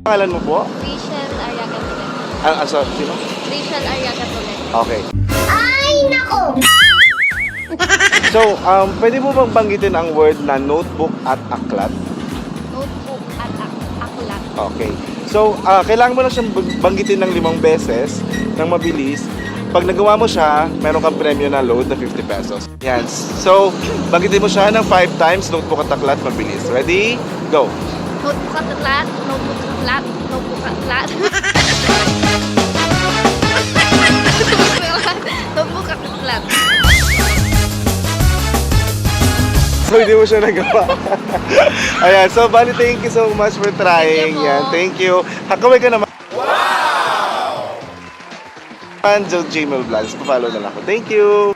Pangalan mo po? Rachel Ariaga Tulet. Sorry, sino? Rachel Ariaga Tulet. Okay. Ay, nako! So, pwede mo bang banggitin ang word na notebook at aklat? Notebook at aklat. Okay. So, kailangan mo na siyang banggitin ng 5 beses ng mabilis. Pag nagawa mo siya, meron kang premyo na load na 50 pesos. Yan. So, banggitin mo siya ng 5 times, notebook at aklat, mabilis. Ready? Go! Notebook at aklat. Notebook at aklat. Notebook at aklat. Notebook at aklat. So, hindi mo siya nagawa. Ayan. So, Bali, thank you so much for trying. Thank you po. Yan. Thank you. Hakaway ka naman. Wow! Joe Jamel Vlogs. Pa-follow na lang ako. Thank you.